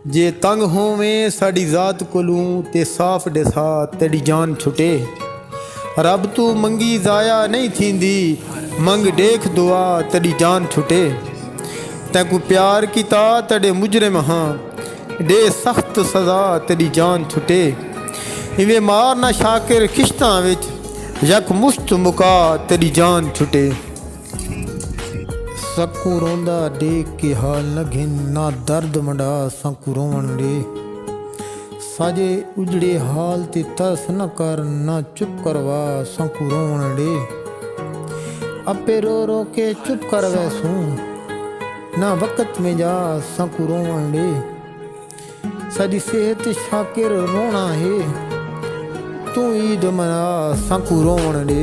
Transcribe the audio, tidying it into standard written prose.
जे तंग होवें साड़ी जात कोलूं ते साफ डेसा तेरी जान छुटे। रब तू मंगी जाया नहीं थींदी, मंग देख दुआ तेरी जान छुटे। तैकू प्यार किता तेरे मुजरिम हाँ, दे सख्त सज़ा तेरी जान छुटे। इवें मार ना शाकिर किश्तां विच, यक मुश्त मुका तेरी जान छुटे। सकू रोंदा देख के हाल न घिन, ना दर्द मंडा सकू रोवन दे। साजे उजड़े हाल ते तरस न कर, ना चुप करवा सकू रोवन दे। अपे रो रो के चुप कर वैसू, ना वक़्त में जा सकू रोवन दे। साडी सेहत शाकिर रोना है, तू ईद मना सकू रोवन दे।